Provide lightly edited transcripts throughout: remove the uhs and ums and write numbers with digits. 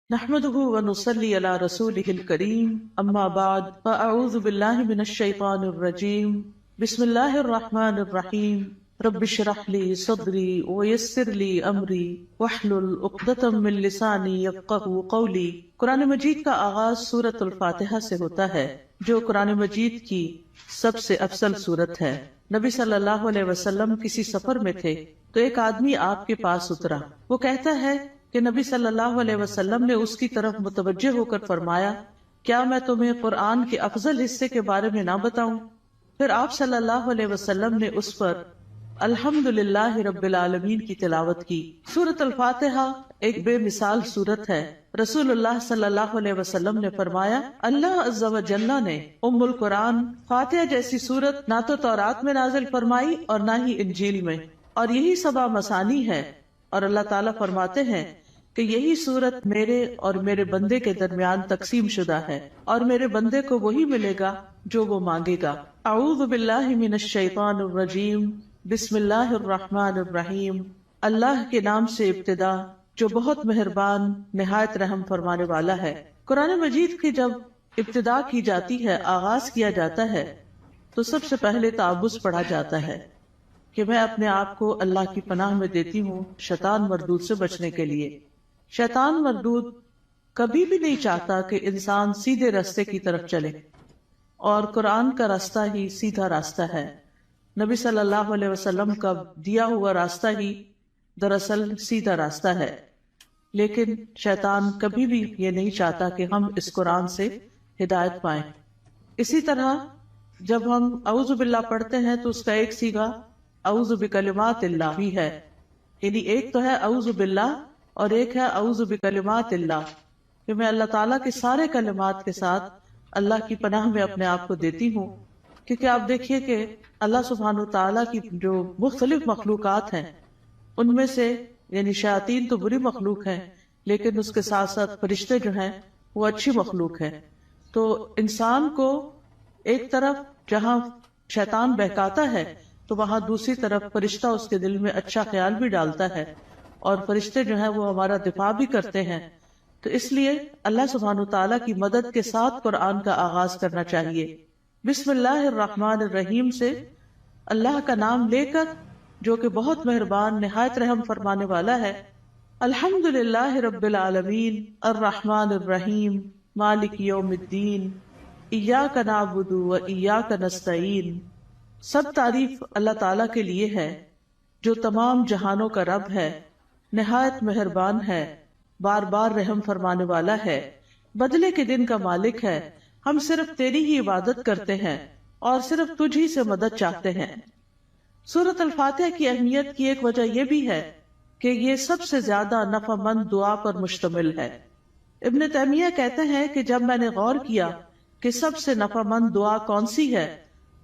نحمده ونصلي على رسوله الكريم اما بعد فاعوذ بالله من الشيطان الرجيم بسم الله الرحمن الرحيم رب اشرح لي صدري ويسر لي امري واحلل عقدة من لساني يفقهوا قولي۔ قرآن مجید کا آغاز سورۃ الفاتحہ سے ہوتا ہے جو قرآن مجید کی سب سے افضل سورت ہے۔ نبی صلی اللہ علیہ وسلم کسی سفر میں تھے تو ایک آدمی آپ کے پاس اترا۔ وہ کہتا ہے کہ نبی صلی اللہ علیہ وسلم نے اس کی طرف متوجہ ہو کر فرمایا، کیا میں تمہیں قرآن کے افضل حصے کے بارے میں نہ بتاؤں؟ پھر آپ صلی اللہ علیہ وسلم نے اس پر الحمدللہ رب العالمین کی تلاوت کی۔ سورۃ الفاتحہ ایک بے مثال سورت ہے۔ رسول اللہ صلی اللہ علیہ وسلم نے فرمایا، اللہ عز و جل نے ام القرآن فاتحہ جیسی سورت نہ تو تورات میں نازل فرمائی اور نہ ہی انجیل میں، اور یہی سبع مثانی ہے، اور اللہ تعالیٰ فرماتے ہیں کہ یہی سورت میرے اور میرے بندے کے درمیان تقسیم شدہ ہے، اور میرے بندے کو وہی ملے گا جو وہ مانگے گا۔ اعوذ باللہ من الشیطان الرجیم بسم اللہ الرحمن الرحیم۔ اللہ کے نام سے ابتدا جو بہت مہربان نہایت رحم فرمانے والا ہے۔ قرآن مجید کی جب ابتدا کی جاتی ہے، آغاز کیا جاتا ہے، تو سب سے پہلے تعوذ پڑھا جاتا ہے کہ میں اپنے آپ کو اللہ کی پناہ میں دیتی ہوں شیطان مردود سے بچنے کے لیے۔ شیطان مردود کبھی بھی نہیں چاہتا کہ انسان سیدھے راستے کی طرف چلے، اور قرآن کا راستہ ہی سیدھا راستہ ہے۔ نبی صلی اللہ علیہ وسلم کا دیا ہوا راستہ ہی دراصل سیدھا راستہ ہے، لیکن شیطان کبھی بھی یہ نہیں چاہتا کہ ہم اس قرآن سے ہدایت پائیں۔ اسی طرح جب ہم اعوذ باللہ پڑھتے ہیں تو اس کا ایک صیغہ اعوذ بکلمات اللہ بھی ہے، یعنی ایک تو ہے اعوذ باللہ اور ایک ہے اعوذ بکلمات اللہ، کہ میں اللہ تعالیٰ کے سارے کلمات کے ساتھ اللہ کی پناہ میں اپنے آپ کو دیتی ہوں۔ کیونکہ آپ دیکھیے کہ اللہ سبحانہ تعالیٰ کی جو مختلف مخلوقات ہیں ان میں سے یعنی شیاطین تو بری مخلوق ہیں، لیکن اس کے ساتھ ساتھ فرشتے جو ہیں وہ اچھی مخلوق ہیں۔ تو انسان کو ایک طرف جہاں شیطان بہکاتا ہے تو وہاں دوسری طرف فرشتہ اس کے دل میں اچھا خیال بھی ڈالتا ہے، اور فرشتے جو ہیں وہ ہمارا دفاع بھی کرتے ہیں۔ تو اس لیے اللہ سبحانہ تعالیٰ کی مدد کے ساتھ قرآن کا آغاز کرنا چاہیے۔ بسم اللہ الرحمن الرحیم سے اللہ کا نام لے کر جو کہ بہت مہربان نہایت رحم فرمانے والا ہے۔ الحمدللہ رب العالمین الرحمن الرحیم مالک یوم الدین ایاک نعبد و ایاک نستعین۔ سب تعریف اللہ تعالیٰ کے لیے ہے جو تمام جہانوں کا رب ہے، نہایت مہربان ہے، بار بار رحم فرمانے والا ہے، بدلے کے دن کا مالک ہے۔ ہم صرف تیری ہی عبادت کرتے ہیں اور صرف تجھ ہی سے مدد چاہتے ہیں۔ سورۃ الفاتحہ کی اہمیت کی ایک وجہ یہ بھی ہے کہ یہ سب سے زیادہ نفع مند دعا پر مشتمل ہے۔ ابن تیمیہ کہتے ہیں کہ جب میں نے غور کیا کہ سب سے نفع مند دعا کون سی ہے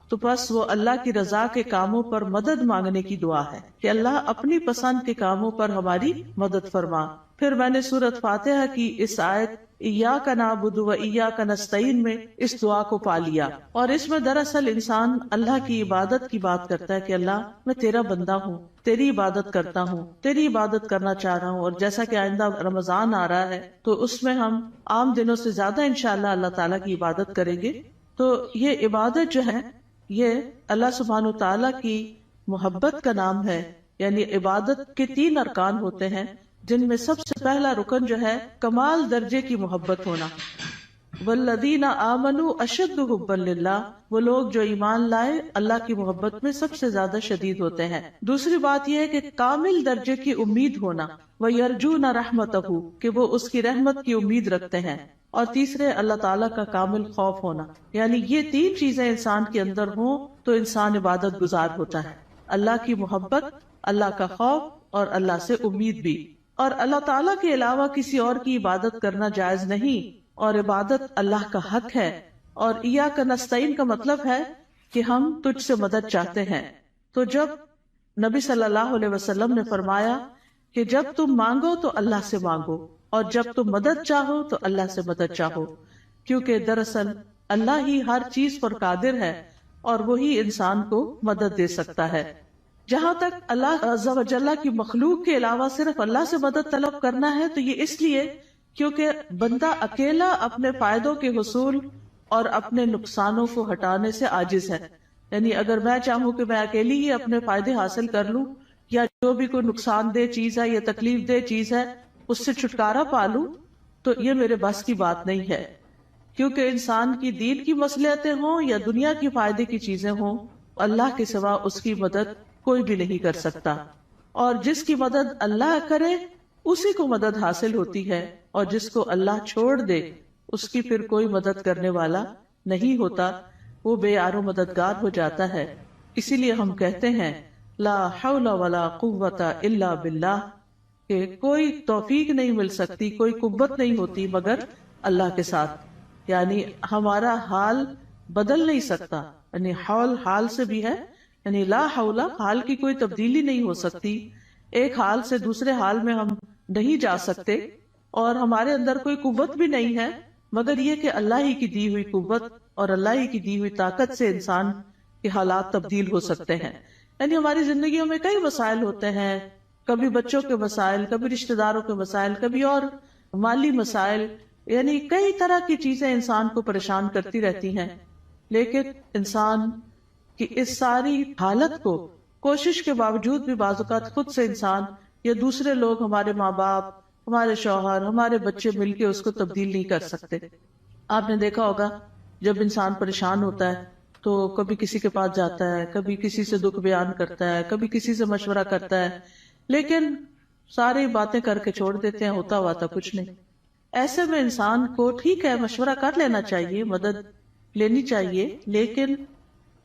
تو بس وہ اللہ کی رضا کے کاموں پر مدد مانگنے کی دعا ہے کہ اللہ اپنی پسند کے کاموں پر ہماری مدد فرما۔ پھر میں نے سورۃ فاتحہ کی اس آیت ایاک نعبد و ایاک نستعین میں اس دعا کو پا لیا، اور اس میں دراصل انسان اللہ کی عبادت کی بات کرتا ہے کہ اللہ میں تیرا بندہ ہوں، تیری عبادت کرتا ہوں، تیری عبادت کرنا چاہ رہا ہوں۔ اور جیسا کہ آئندہ رمضان آ رہا ہے تو اس میں ہم عام دنوں سے زیادہ انشاءاللہ اللہ تعالیٰ کی عبادت کریں گے۔ تو یہ عبادت جو ہے یہ اللہ سبحانہ تعالیٰ کی محبت کا نام ہے، یعنی عبادت کے 3 ارکان ہوتے ہیں، جن میں سب سے پہلا رکن جو ہے کمال درجے کی محبت ہونا۔ والذین آمنوا اشد حبا للہ، وہ لوگ جو ایمان لائے اللہ کی محبت میں سب سے زیادہ شدید ہوتے ہیں۔ دوسری بات یہ ہے کہ کامل درجے کی امید ہونا، وَيَرْجُونَ رَحْمَتَهُ، کہ وہ اس کی رحمت کی امید رکھتے ہیں۔ اور تیسرے اللہ تعالیٰ کا کامل خوف ہونا، یعنی یہ 3 چیزیں انسان کے اندر ہوں تو انسان عبادت گزار ہوتا ہے۔ اللہ کی محبت، اللہ کا خوف اور اللہ سے امید بھی۔ اور اللہ تعالیٰ کے علاوہ کسی اور کی عبادت کرنا جائز نہیں، اور عبادت اللہ کا حق ہے۔ اور ایاک نستعین کا مطلب ہے کہ ہم تجھ سے مدد چاہتے ہیں۔ تو جب نبی صلی اللہ علیہ وسلم نے فرمایا کہ جب تم مانگو تو اللہ سے مانگو، اور جب تم مدد چاہو تو اللہ سے مدد چاہو، کیونکہ دراصل اللہ ہی ہر چیز پر قادر ہے اور وہی انسان کو مدد دے سکتا ہے۔ جہاں تک اللہ عز و جل کی مخلوق کے علاوہ صرف اللہ سے مدد طلب کرنا ہے تو یہ اس لیے کیونکہ بندہ اکیلا اپنے فائدوں کے حصول اور اپنے نقصانوں کو ہٹانے سے عاجز ہے. یعنی اگر میں چاہوں کہ میں اکیلی ہی اپنے فائدے حاصل کر لوں یا جو بھی کوئی نقصان دہ چیز ہے یا تکلیف دہ چیز ہے اس سے چھٹکارا پا لوں تو یہ میرے بس کی بات نہیں ہے. کیونکہ انسان کی دین کی مصلحتیں ہوں یا دنیا کی فائدے کی چیزیں ہوں، اللہ کے سوا اس کی مدد کوئی بھی نہیں کر سکتا. اور جس کی مدد اللہ کرے اسی کو مدد حاصل ہوتی ہے، اور جس کو اللہ چھوڑ دے اس کی پھر کوئی مدد کرنے والا نہیں ہوتا، وہ بے یار و مددگار ہو جاتا ہے. اسی لیے ہم کہتے ہیں لا حول ولا قوت الا باللہ، کہ کوئی توفیق نہیں مل سکتی، کوئی قوت نہیں ہوتی مگر اللہ کے ساتھ. یعنی ہمارا حال بدل نہیں سکتا، یعنی حول حال سے بھی ہے، یعنی لا حول حال کی کوئی تبدیلی نہیں ہو سکتی، ایک حال سے دوسرے حال میں ہم نہیں جا سکتے، اور ہمارے اندر کوئی قوت بھی نہیں ہے مگر یہ کہ اللہ ہی کی دی ہوئی قوت اور اللہ ہی کی دی ہوئی طاقت سے انسان کے حالات تبدیل ہو سکتے ہیں. یعنی ہماری زندگیوں میں کئی مسائل ہوتے ہیں، کبھی بچوں کے مسائل، کبھی رشتہ داروں کے مسائل، کبھی اور مالی مسائل، یعنی کئی طرح کی چیزیں انسان کو پریشان کرتی رہتی ہیں. لیکن انسان کی اس ساری حالت کو کوشش کے باوجود بھی بعض اوقات خود سے انسان یا دوسرے لوگ، ہمارے ماں باپ، ہمارے شوہر، ہمارے بچے مل کے اس کو تبدیل نہیں کر سکتے. آپ نے دیکھا ہوگا جب انسان پریشان ہوتا ہے تو کبھی کسی کے پاس جاتا ہے، کبھی کسی سے دکھ بیان کرتا ہے، کبھی کسی سے مشورہ کرتا ہے، لیکن ساری باتیں کر کے چھوڑ دیتے ہیں، ہوتا ہوا تھا کچھ نہیں. ایسے میں انسان کو ٹھیک ہے مشورہ کر لینا چاہیے، مدد لینی چاہیے، لیکن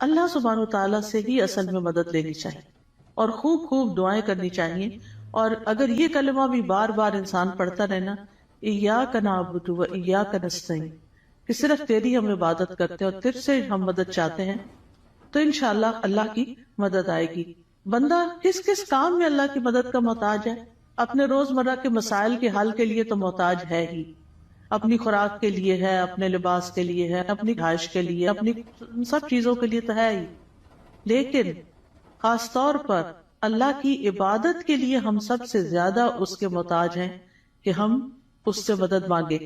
اللہ سبحانہ وتعالیٰ سے ہی اصل میں مدد لینی چاہیے اور خوب خوب دعائیں کرنی چاہیے. اور اگر یہ کلمہ بھی بار بار انسان پڑھتا رہنا، ایاک نعبد و ایاک نستعین، کہ صرف تیری ہم عبادت کرتے ہیں اور تجھ سے ہم مدد چاہتے ہیں، تو انشاءاللہ اللہ کی مدد آئے گی. بندہ کس کس کام میں اللہ کی مدد کا محتاج ہے؟ اپنے روزمرہ کے مسائل کے حل کے لیے تو محتاج ہے ہی، اپنی خوراک کے لیے ہے، اپنے لباس کے لیے ہے، اپنی رہائش کے لیے، اپنی سب چیزوں کے لیے تو ہے ہی. لیکن خاص طور پر اللہ کی عبادت کے لیے ہم سب سے زیادہ اس کے محتاج ہیں کہ ہم اس سے مدد مانگے.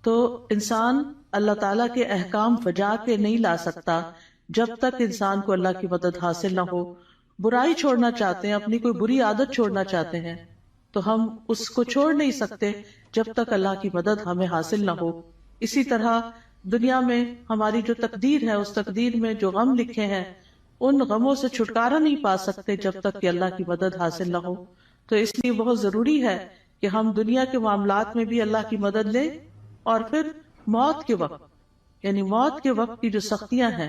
تو انسان اللہ تعالیٰ کے احکام بجا کے نہیں لا سکتا جب تک انسان کو اللہ کی مدد حاصل نہ ہو. برائی چھوڑنا چاہتے ہیں، اپنی کوئی بری عادت چھوڑنا چاہتے ہیں، تو ہم اس کو چھوڑ نہیں سکتے جب تک اللہ کی مدد ہمیں حاصل نہ ہو. اسی طرح دنیا میں ہماری جو تقدیر ہے، اس تقدیر میں جو غم لکھے ہیں ان غموں سے چھٹکارا نہیں پا سکتے جب تک کہ اللہ کی مدد حاصل نہ ہو. تو اس لیے بہت ضروری ہے کہ ہم دنیا کے معاملات میں بھی اللہ کی مدد لیں، اور پھر موت کے وقت، یعنی موت کے وقت کی جو سختیاں ہیں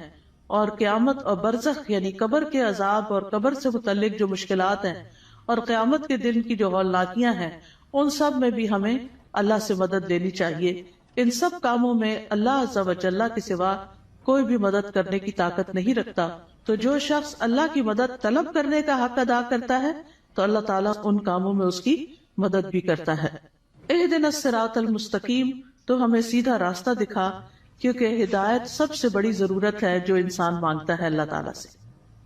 اور قیامت اور برزخ یعنی قبر کے عذاب اور قبر سے متعلق جو مشکلات ہیں اور قیامت کے دن کی جو ہولناکیاں ہیں، ان سب میں بھی ہمیں اللہ سے مدد لینی چاہیے. ان سب کاموں میں اللہ عز و جل کے سوا کوئی بھی مدد کرنے کی طاقت نہیں رکھتا. تو جو شخص اللہ کی مدد طلب کرنے کا حق ادا کرتا ہے تو اللہ تعالیٰ ان کاموں میں اس کی مدد بھی کرتا ہے. اہدنا الصراط المستقیم، تو ہمیں سیدھا راستہ دکھا، کیونکہ ہدایت سب سے بڑی ضرورت ہے جو انسان مانگتا ہے اللہ تعالیٰ سے.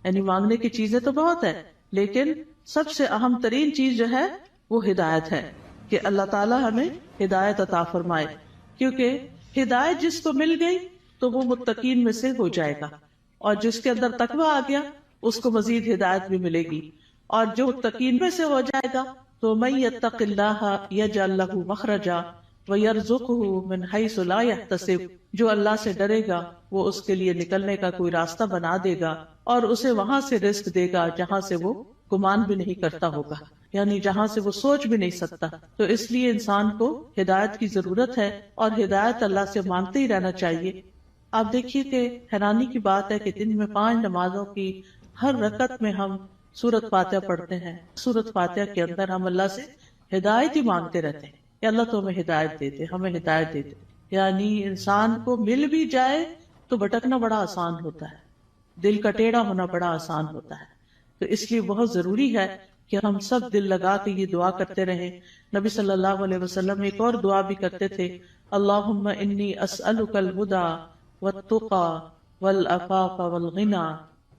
یعنی مانگنے کی چیزیں تو بہت ہے، لیکن سب سے اہم ترین چیز جو ہے وہ ہدایت ہے، کہ اللہ تعالیٰ ہمیں ہدایت عطا فرمائے. کیونکہ ہدایت جس کو مل گئی تو وہ متقین میں سے ہو جائے گا، اور جس کے اندر تقویٰ آ گیا اس کو مزید ہدایت بھی ملے گی. اور جو متقین میں سے ہو جائے گا تو من یتق اللہ یجعل لہ مخرجا ویرزقہ من حیث لا یحتسب، جو اللہ سے ڈرے گا وہ اس کے لیے نکلنے کا کوئی راستہ بنا دے گا اور اسے وہاں سے رزق دے گا جہاں سے وہ گمان بھی نہیں کرتا ہوگا، یعنی جہاں سے وہ سوچ بھی نہیں سکتا. تو اس لیے انسان کو ہدایت کی ضرورت ہے اور ہدایت اللہ سے مانگتے ہی رہنا چاہیے. آپ دیکھیے کہ حیرانی کی بات ہے کہ دن میں 5 نمازوں کی ہر رکعت میں ہم سورۃ فاتحہ پڑھتے ہیں. سورۃ فاتحہ کے اندر ہم اللہ سے ہدایت ہی مانگتے رہتے ہیں کہ اللہ تو ہمیں ہدایت دے دے، ہمیں ہدایت دے دے. یعنی انسان کو مل بھی جائے تو بھٹکنا بڑا آسان ہوتا ہے، دل کا ٹیڑھا ہونا بڑا آسان ہوتا ہے. تو اس لیے بہت ضروری ہے کہ ہم سب دل لگا کے یہ دعا کرتے رہیں. نبی صلی اللہ علیہ وسلم ایک اور دعا بھی کرتے تھے، اللہم انی اسألک الہدی والتقی والعفاف والغنی،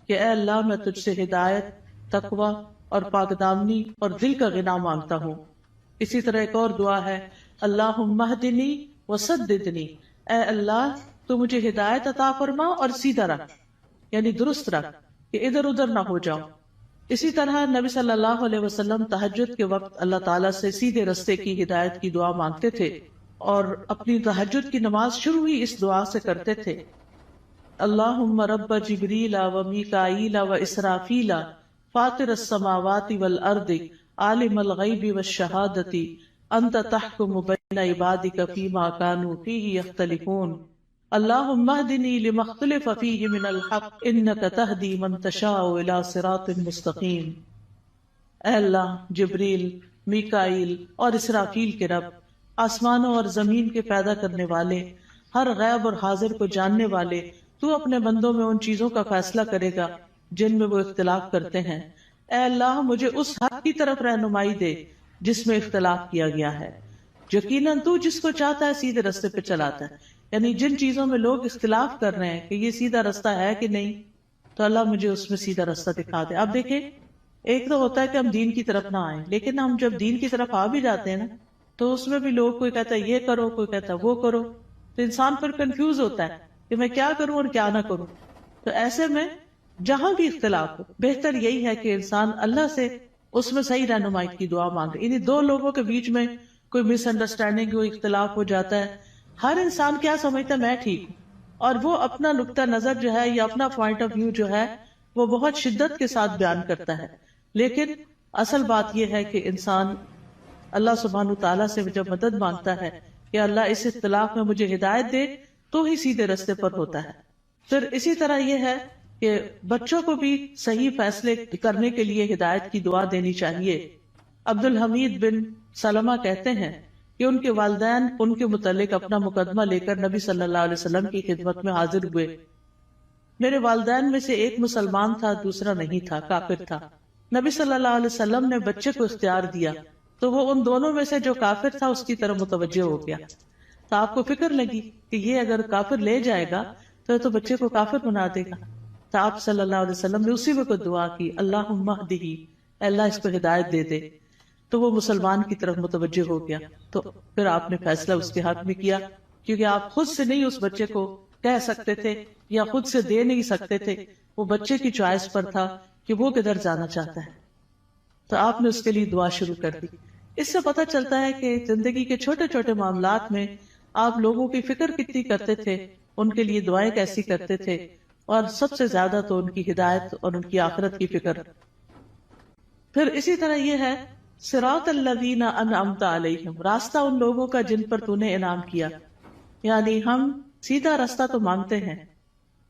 کہ اے اللہ میں تجھ سے ہدایت، تقوی اور پاک دامنی اور دل کا غنا مانگتا ہوں. اسی طرح ایک اور دعا ہے، اللہم اہدنی وسددنی، اے اللہ تو مجھے ہدایت عطا فرما اور سیدھا رکھ، یعنی درست رکھ کہ ادھر ادھر نہ ہو جاؤ۔ اسی طرح نبی صلی اللہ علیہ وسلم تہجد کے وقت اللہ تعالیٰ سے سیدھے رستے کی ہدایت کی دعا مانگتے تھے، اور اپنی تہجد کی نماز شروع ہی اس دعا سے کرتے تھے، اللہم رب جبریل و میکائیل و اسرافیل فاطر السماوات والارض عالم الغیب والشہادۃ انت تحکم بین عبادک فیما کانوا فیہ یختلفون اللہم اہدنی لما اختلف فیہ من الحق انک تہدی من تشاء الی صراط مستقیم۔ اے اللہ، جبریل، میکائیل اور اسرافیل کے رب، آسمانوں اور زمین کے پیدا کرنے والے، ہر غیب اور حاضر کو جاننے والے، تو اپنے بندوں میں ان چیزوں کا فیصلہ کرے گا جن میں وہ اختلاف کرتے ہیں۔ اے اللہ، مجھے اس حق کی طرف رہنمائی دے جس میں اختلاف کیا گیا ہے، یقیناً تو جس کو چاہتا ہے سیدھے رستے پہ چلاتا ہے۔ یعنی جن چیزوں میں لوگ اختلاف کر رہے ہیں کہ یہ سیدھا رستہ ہے کہ نہیں، تو اللہ مجھے اس میں سیدھا رستہ دکھا دے۔ اب دیکھیں، ایک تو ہوتا ہے کہ ہم دین کی طرف نہ آئیں، لیکن ہم جب دین کی طرف آ بھی جاتے ہیں نا، تو اس میں بھی لوگ، کوئی کہتا ہے یہ کرو، کوئی کہتا ہے وہ کرو، تو انسان پھر کنفیوز ہوتا ہے کہ میں کیا کروں اور کیا نہ کروں۔ تو ایسے میں جہاں بھی اختلاف ہو، بہتر یہی ہے کہ انسان اللہ سے اس میں صحیح رہنمائی کی دعا مانگے۔ یعنی دو لوگوں کے بیچ میں کوئی مس انڈرسٹینڈنگ، کوئی اختلاف ہو جاتا ہے، ہر انسان کیا سمجھتا ہے میں ٹھیک ہوں، اور وہ اپنا نقطہ نظر جو ہے یا اپنا پوائنٹ آف ویو جو ہے وہ بہت شدت کے ساتھ بیان کرتا ہے، لیکن اصل بات یہ ہے کہ انسان اللہ سبحانہ تعالیٰ سے جب مدد مانگتا ہے کہ اللہ اس اختلاف میں مجھے ہدایت دے، تو ہی سیدھے رستے پر ہوتا ہے۔ پھر اسی طرح یہ ہے کہ بچوں کو بھی صحیح فیصلے کرنے کے لیے ہدایت کی دعا دینی چاہیے۔ عبد الحمید بن سلمہ کہتے ہیں کہ ان کے والدین ان کے متعلق اپنا مقدمہ لے کر نبی صلی اللہ علیہ وسلم کی خدمت میں حاضر ہوئے۔ میرے والدین میں سے ایک مسلمان تھا، دوسرا نہیں تھا، کافر تھا۔ نبی صلی اللہ علیہ وسلم نے بچے کو اختیار دیا تو وہ ان دونوں میں سے جو کافر تھا اس کی طرف متوجہ ہو گیا۔ تو آپ کو فکر لگی کہ یہ اگر کافر لے جائے گا تو بچے کو کافر بنا دے گا۔ تو آپ صلی اللہ علیہ وسلم نے اسی وقت دعا کی، اللہم اہدہ، اللہ اس کو ہدایت دے دے۔ تو وہ مسلمان کی طرف متوجہ ہو گیا۔ تو پھر آپ نے فیصلہ اس کے حق میں کیا، کیونکہ آپ خود سے نہیں اس بچے کو کہہ سکتے تھے یا خود سے دے نہیں سکتے تھے، وہ بچے کی چوائس پر تھا کہ وہ کدھر جانا چاہتا ہے۔ تو آپ نے اس کے لیے دعا شروع کر دی۔ اس سے پتہ چلتا ہے کہ زندگی کے چھوٹے چھوٹے معاملات میں آپ لوگوں کی فکر کتنی کرتے تھے، ان کے لیے دعائیں کیسی کرتے تھے، اور سب سے زیادہ تو ان کی ہدایت اور ان کی آخرت کی فکر۔ پھر اسی طرح یہ ہے صراط الذین انعمت علیہم، راستہ ان لوگوں کا جن پر تو نے انعام کیا۔ یعنی ہم سیدھا راستہ تو مانگتے ہیں،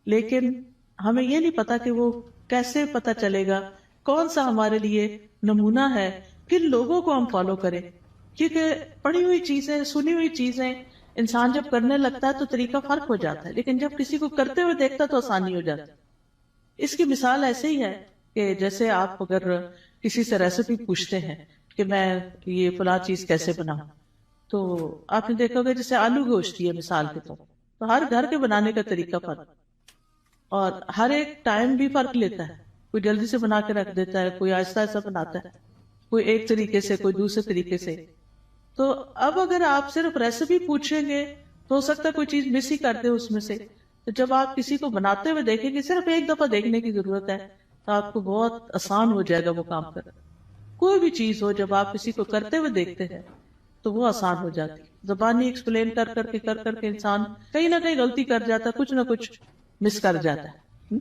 لیکن ہمیں یہ نہیں پتا کہ وہ کیسے پتا چلے گا، کون سا ہمارے لیے نمونہ ہے، کن لوگوں کو ہم فالو کریں۔ کیونکہ پڑھی ہوئی چیزیں، سنی ہوئی چیزیں انسان جب کرنے لگتا ہے تو طریقہ فرق ہو جاتا ہے، لیکن جب کسی کو کرتے ہوئے دیکھتا تو آسانی ہو جاتی۔ اس کی مثال ایسے ہی ہے کہ جیسے آپ اگر کسی سے ریسیپی پوچھتے ہیں کہ میں یہ فلاں چیز کیسے بناؤں، تو آپ نے دیکھا ہوگا جیسے آلو گوشت ہے مثال کے طور، تو ہر گھر کے بنانے کا طریقہ فرق، اور ہر ایک ٹائم بھی فرق لیتا ہے۔ کوئی جلدی سے بنا کے رکھ دیتا ہے، کوئی آہستہ آہستہ بناتا ہے، کوئی ایک طریقے سے، کوئی دوسرے طریقے سے۔ تو اب اگر آپ صرف ریسیپی پوچھیں گے تو ہو سکتا ہے کوئی چیز مس ہی کر دے اس میں سے۔ تو جب آپ کسی کو بناتے ہوئے دیکھیں گے، صرف ایک دفعہ دیکھنے کی ضرورت ہے، تو آپ کو بہت آسان ہو جائے گا وہ کام کرنا۔ کوئی بھی چیز ہو، جب آپ کسی کو کرتے ہوئے دیکھتے ہیں تو وہ آسان ہو جاتی۔ زبانی ایکسپلین کر کر کے انسان کہیں نہ کہیں غلطی کر جاتا ہے، کچھ نہ کچھ مس کر جاتا ہے۔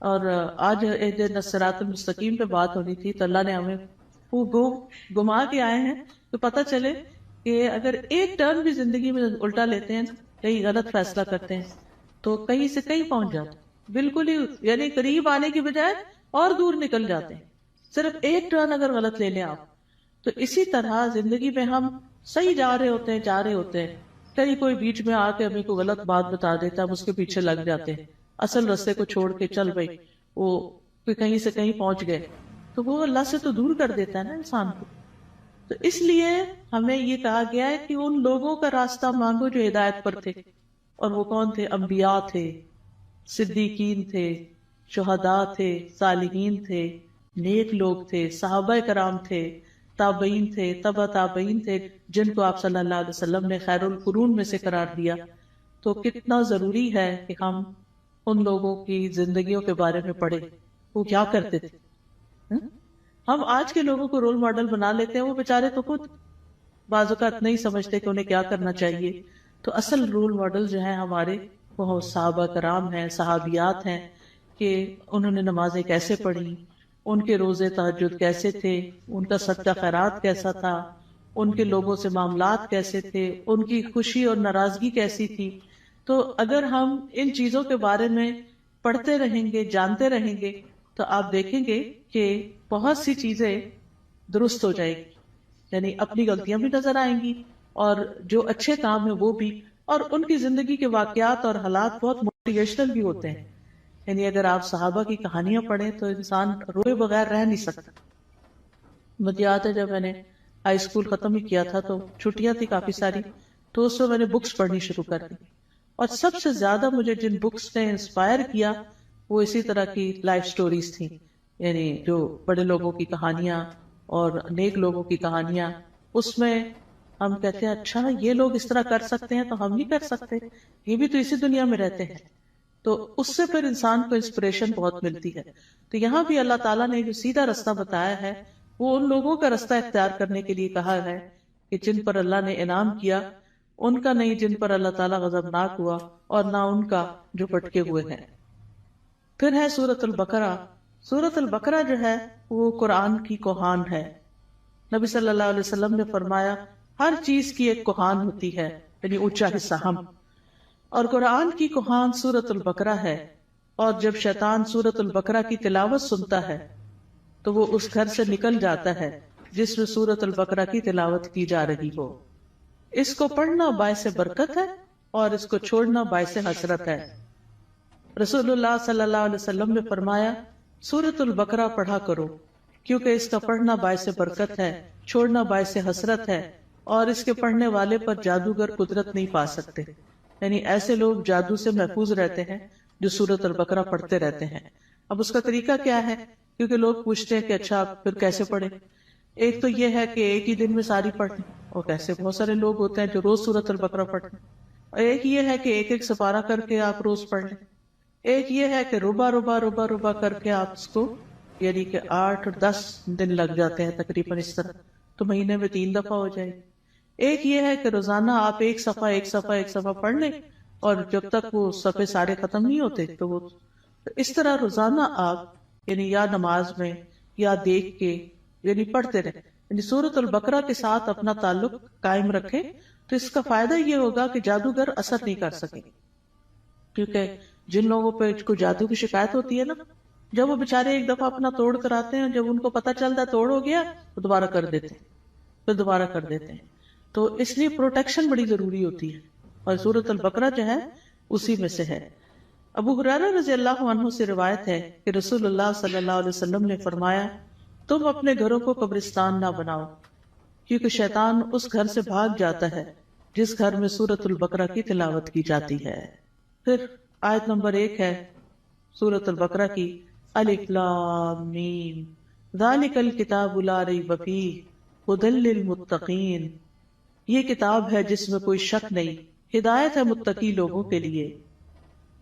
اور آج اہدنا الصراط المستقیم پہ بات ہونی تھی، تو اللہ نے ہمیں وہ گما کے آئے ہیں تو پتہ چلے کہ اگر ایک ٹرن بھی زندگی میں الٹا لیتے ہیں، کہیں غلط فیصلہ کرتے ہیں، تو کہیں سے کہیں پہنچ جاتے ہیں، بالکل ہی یعنی قریب آنے کی بجائے اور دور نکل جاتے ہیں، صرف ایک ٹرن اگر غلط لے لیں آپ۔ تو اسی طرح زندگی میں ہم صحیح جا رہے ہوتے ہیں، کہیں کوئی بیچ میں آ کے ہمیں کوئی غلط بات بتا دیتا ہے، ہم اس کے پیچھے لگ جاتے ہیں، اصل راستے کو چھوڑ کے چل بھائی وہ کہیں سے کہیں پہنچ گئے، تو وہ اللہ سے تو دور کر دیتا ہے نا انسان کو۔ تو اس لیے ہمیں یہ کہا گیا ہے کہ ان لوگوں کا راستہ مانگو جو ہدایت پر تھے، اور وہ کون تھے؟ انبیاء تھے، صدیقین تھے، شہداء تھے، صالحین تھے، نیک لوگ تھے، صحابہ کرام تھے، تابعین تھے، تبع تابعین تھے، جن کو آپ صلی اللہ علیہ وسلم نے خیر القرون میں سے قرار دیا. تو کتنا ضروری ہے کہ ہم ان لوگوں کی زندگیوں کے بارے میں پڑھیں، وہ کیا کرتے تھے. ہم آج کے لوگوں کو رول ماڈل بنا لیتے ہیں، وہ بیچارے تو خود بعض اوقات نہیں سمجھتے کہ انہیں کیا کرنا چاہیے. تو اصل رول ماڈل جو ہیں ہمارے وہ صحابہ کرام ہیں، صحابیات ہیں، کہ انہوں نے نمازیں کیسے پڑھی، ان کے روزے تہجد کیسے تھے، ان کا صدقہ خیرات کیسا تھا، ان کے لوگوں سے معاملات کیسے تھے، ان کی خوشی اور ناراضگی کیسی تھی. تو اگر ہم ان چیزوں کے بارے میں پڑھتے رہیں گے، جانتے رہیں گے، تو آپ دیکھیں گے کہ بہت سی چیزیں درست ہو جائے گی. یعنی اپنی غلطیاں بھی نظر آئیں گی اور جو اچھے کام ہیں وہ بھی. اور ان کی زندگی کے واقعات اور حالات بہت موٹیویشنل بھی ہوتے ہیں. یعنی اگر آپ صحابہ کی کہانیاں پڑھیں تو انسان روئے بغیر رہ نہیں سکتا. مجھے یاد ہے جب میں نے ہائی اسکول ختم ہی کیا تھا تو چھٹیاں تھی کافی ساری، تو اس میں میں نے بکس پڑھنی شروع کر دی. اور سب سے زیادہ مجھے جن بکس نے انسپائر کیا وہ اسی طرح کی لائف سٹوریز تھیں. یعنی جو بڑے لوگوں کی کہانیاں اور نیک لوگوں کی کہانیاں. اس میں ہم کہتے ہیں اچھا یہ لوگ اس طرح کر سکتے ہیں تو ہم نہیں کر سکتے، یہ بھی تو اسی دنیا میں رہتے ہیں. تو اس سے پھر انسان کو انسپریشن بہت ملتی ہے. تو یہاں بھی اللہ تعالیٰ نے جو سیدھا رستہ بتایا ہے وہ ان لوگوں کا رستہ اختیار کرنے کے لیے کہا ہے کہ جن پر اللہ نے انعام کیا، ان کا نہیں جن پر اللہ تعالیٰ غضبناک ہوا، اور نہ ان کا جو پٹکے ہوئے ہیں. پھر ہے سورۃ البقرہ. سورۃ البقرہ جو ہے وہ قرآن کی کوہان ہے. نبی صلی اللہ علیہ وسلم نے فرمایا ہر چیز کی ایک کوہان ہوتی ہے، یعنی اونچا حصہ ہم، اور قرآن کی کوہان سورۃ البقرہ ہے. اور جب شیطان سورۃ البقرہ کی تلاوت سنتا ہے تو وہ اس گھر سے نکل جاتا ہے جس میں سورۃ البقرہ کی تلاوت کی جا رہی ہو. اس کو پڑھنا باعث برکت ہے اور اس کو چھوڑنا باعث حسرت ہے. رسول اللہ صلی اللہ علیہ وسلم نے فرمایا سورۃ البقرہ پڑھا کرو، کیونکہ اس کا پڑھنا باعث برکت ہے، چھوڑنا باعث حسرت ہے، اور اس کے پڑھنے والے پر جادوگر قدرت نہیں پا سکتے. یعنی ایسے لوگ جادو سے محفوظ رہتے ہیں جو سورۃ البقرہ پڑھتے رہتے ہیں. اب اس کا طریقہ کیا ہے؟ کیونکہ لوگ پوچھتے ہیں کہ اچھا پھر کیسے پڑھیں. ایک تو یہ ہے کہ ایک ہی دن میں ساری پڑھیں، اور کیسے بہت سارے لوگ ہوتے ہیں جو روز سورۃ البقرہ پڑھتے ہیں. اور ایک یہ ہے کہ ایک ایک سپارہ کر کے آپ روز پڑھ لیں. ایک یہ ہے کہ ربع ربع ربع ربع کر کے آپ اس کو، یعنی کہ 8 اور 10 دن لگ جاتے ہیں تقریباً اس طرح، تو مہینے میں 3 دفعہ ہو جائے گی. ایک یہ ہے کہ روزانہ آپ ایک صفحہ پڑھ لیں، اور جب تک وہ صفحے سارے ختم نہیں ہوتے تو وہ اس طرح روزانہ آپ یعنی یا نماز میں یا دیکھ کے یعنی پڑھتے رہیں. یعنی سورۃ البقرہ کے ساتھ اپنا تعلق قائم رکھیں تو اس کا فائدہ یہ ہوگا کہ جادوگر اثر نہیں کر سکیں. کیونکہ جن لوگوں پہ کوئی جادو کی شکایت ہوتی ہے نا، جب وہ بےچارے ایک دفعہ اپنا توڑ کر آتے ہیں، جب ان کو پتہ چلتا ہے توڑ ہو گیا تو دوبارہ کر دیتے ہیں، پھر دوبارہ کر دیتے ہیں. تو اس لیے پروٹیکشن بڑی ضروری ہوتی ہے، اور سورۃ البقرہ جو ہے اسی میں سے ہے. ابو ہریرہ رضی اللہ عنہ سے روایت ہے کہ رسول اللہ صلی اللہ علیہ وسلم نے فرمایا تم اپنے گھروں کو قبرستان نہ بناؤ، کیونکہ شیطان اس گھر سے بھاگ جاتا ہے جس گھر میں سورۃ البقرہ کی تلاوت کی جاتی ہے. پھر آیت نمبر 1 ہے سورۃ البقرہ کی، الف لام میم ذالک الکتاب لا ریب فیہ ھدی للمتقین. یہ کتاب ہے جس میں کوئی شک نہیں، ہدایت ہے متقی لوگوں کے لیے.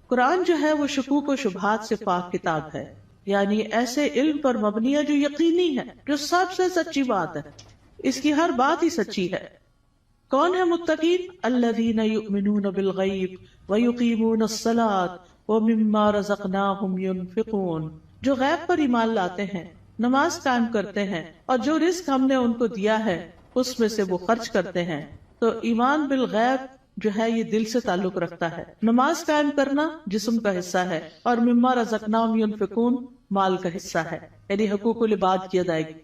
قرآن جو ہے وہ شکوک و شبہات سے پاک کتاب ہے، یعنی ایسے علم پر مبنی ہے جو یقینی ہے، جو سب سے سچی بات ہے، اس کی ہر بات ہی سچی ہے. کون ہے متقین؟ الذین یؤمنون بالغیب ویقیمون الصلاۃ ومما رزقناہم ینفقون. جو غیب پر ایمان لاتے ہیں، نماز قائم کرتے ہیں، اور جو رزق ہم نے ان کو دیا ہے اس میں سے وہ خرچ کرتے ہیں. تو ایمان بالغیب جو ہے یہ دل سے تعلق رکھتا ہے. نماز قائم کرنا جسم کا حصہ ہے، اور مما رزقناہم ینفقون مال کا حصہ ہے، یعنی حقوق العباد کی ادائیگی.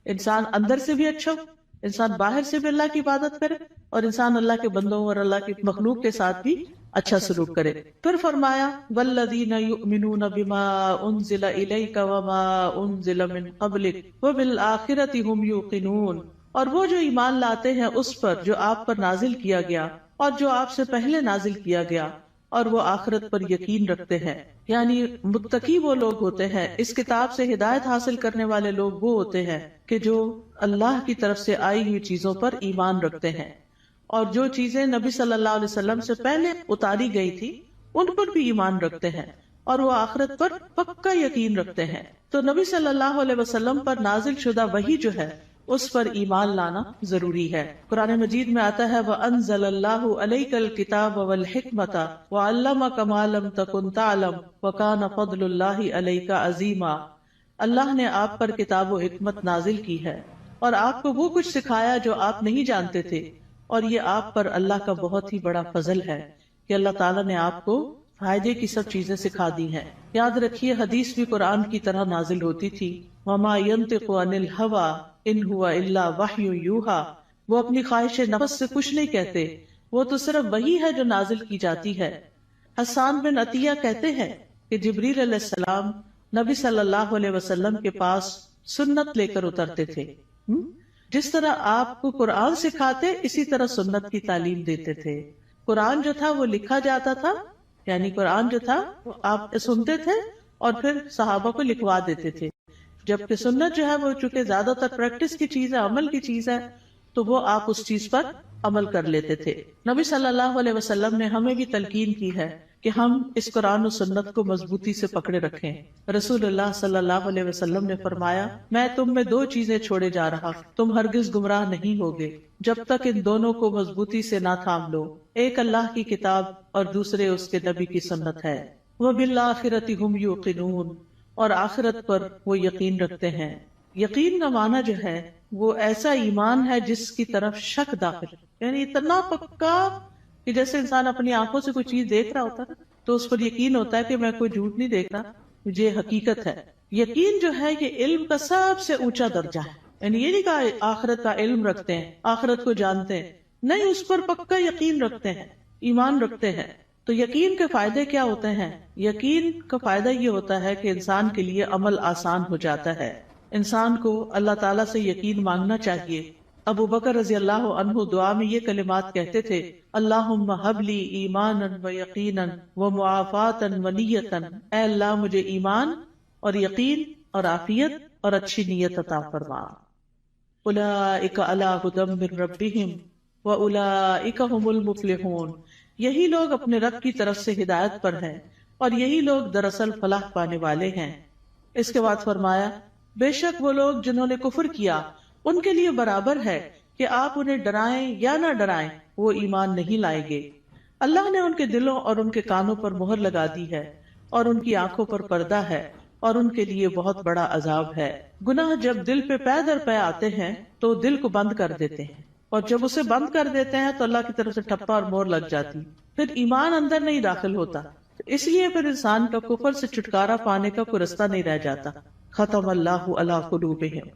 انسان اندر سے بھی اچھا ہو، انسان باہر سے بھی اللہ کی عبادت کرے، اور انسان اللہ کے بندوں اور اللہ کی مخلوق کے ساتھ بھی اچھا سلوک کرے. پھر فرمایا والذین یؤمنون بما انزل الیک وما انزل من قبلک وبالآخرۃ ھم یوقنون. اور وہ جو ایمان لاتے ہیں اس پر جو آپ پر نازل کیا گیا اور جو آپ سے پہلے نازل کیا گیا، اور وہ آخرت پر یقین رکھتے ہیں. یعنی متقی وہ لوگ ہوتے ہیں، اس کتاب سے ہدایت حاصل کرنے والے لوگ وہ ہوتے ہیں کہ جو اللہ کی طرف سے آئی ہوئی چیزوں پر ایمان رکھتے ہیں، اور جو چیزیں نبی صلی اللہ علیہ وسلم سے پہلے اتاری گئی تھی ان پر بھی ایمان رکھتے ہیں، اور وہ آخرت پر پکا یقین رکھتے ہیں. تو نبی صلی اللہ علیہ وسلم پر نازل شدہ وحی جو ہے اس پر ایمان لانا ضروری ہے. قرآن مجید میں آتا ہے وَأَنزَلَ اللَّهُ عَلَيْكَ الْكِتَابَ وَالْحِكْمَةَ وَعَلَّمَكَ مَا لَمْ تَكُنْ تَعْلَمْ وَكَانَ فَضْلُ اللَّهِ عَلَيْكَ عَظِيمًا. اللہ نے آپ پر کتاب و حکمت نازل کی ہے اور آپ کو وہ کچھ سکھایا جو آپ نہیں جانتے تھے، اور یہ آپ پر اللہ کا بہت ہی بڑا فضل ہے کہ اللہ تعالیٰ نے آپ کو فائدے کی سب چیزیں سکھا دی ہیں. یاد رکھیے حدیث بھی قرآن کی طرح نازل ہوتی تھی. وَمَا يَنطِقُ عَنِ الْهَوَىٰ إِنْ هُوَ إِلَّا وَحْيٌ يُوحَىٰ. وہ اپنی خواہش نفس سے کچھ نہیں کہتے، وہ تو صرف وحی ہے جو نازل کی جاتی ہے. حسان بن عطیہ کہتے ہیں کہ جبریل علیہ السلام نبی صلی اللہ علیہ وسلم کے پاس سنت لے کر اترتے تھے. جس طرح آپ کو قرآن سکھاتے اسی طرح سنت کی تعلیم دیتے تھے. قرآن جو تھا وہ لکھا جاتا تھا، یعنی قرآن جو تھا وہ آپ سنتے تھے اور پھر صحابہ کو لکھوا دیتے تھے، جبکہ سنت جو ہے وہ چونکہ زیادہ تر پریکٹس کی چیز ہے، عمل کی چیز ہے، تو وہ آپ اس چیز پر عمل کر لیتے تھے. نبی صلی اللہ علیہ وسلم نے ہمیں بھی تلقین کی ہے کہ ہم اس قرآن و سنت کو مضبوطی سے پکڑے رکھیں. رسول اللہ صلی اللہ علیہ وسلم نے فرمایا میں تم میں دو چیزیں چھوڑے جا رہا، تم ہرگز گمراہ نہیں ہوگے جب تک ان دونوں کو مضبوطی سے نہ تھام لو. ایک اللہ کی کتاب اور دوسرے اس کے نبی کی سنت ہے. وَبِالْآخِرَةِ هُمْ يُوقِنُونَ. اور آخرت پر وہ یقین رکھتے ہیں. یقین کا معنی جو ہے وہ ایسا ایمان ہے جس کی طرف شک داخل، یعنی اتنا پکا کہ جیسے انسان اپنی آنکھوں سے کوئی چیز دیکھ رہا ہوتا ہے تو اس پر یقین ہوتا ہے کہ میں کوئی جھوٹ نہیں دیکھ رہا، مجھے حقیقت ہے. یقین جو ہے یہ علم کا سب سے اونچا درجہ ہے. یعنی یہ نہیں کہا آخرت کا علم رکھتے ہیں، آخرت کو جانتے ہیں، نہیں، اس پر پکا یقین رکھتے ہیں، ایمان رکھتے ہیں. تو یقین کے فائدے کیا ہوتے ہیں؟ یقین کا فائدہ یہ ہوتا ہے کہ انسان کے لیے عمل آسان ہو جاتا ہے. انسان کو اللہ تعالیٰ سے یقین مانگنا چاہیے. ابو بکر رضی اللہ عنہ دعا میں یہ کلمات کہتے تھے اللہم ہب لی ایمانا و یقینا و معافاتا و نیتا. اے اللہ مجھے ایمان اور یقین اور عافیت اور اچھی نیت عطا فرما. اولئک علی ھدی من ربہم واولئک ھم المفلحون. یہی لوگ اپنے رب کی طرف سے ہدایت پر ہیں اور یہی لوگ دراصل فلاح پانے والے ہیں. اس کے بعد فرمایا بے شک وہ لوگ جنہوں نے کفر کیا ان کے لیے برابر ہے کہ آپ انہیں ڈرائیں یا نہ ڈرائیں، وہ ایمان نہیں لائیں گے. اللہ نے ان کے دلوں اور ان کے کانوں پر مہر لگا دی ہے اور ان کی آنکھوں پر پردہ ہے اور ان کے لیے بہت بڑا عذاب ہے. گناہ جب دل پہ پے در پے آتے ہیں تو دل کو بند کر دیتے ہیں، اور جب اسے بند کر دیتے ہیں تو اللہ کی طرف سے ٹھپا اور مہر لگ جاتی، پھر ایمان اندر نہیں داخل ہوتا. اس لیے پھر انسان کا کفر سے چھٹکارا پانے کا کوئی رستہ نہیں رہ جاتا. ختم اللہ علی قلوبہم.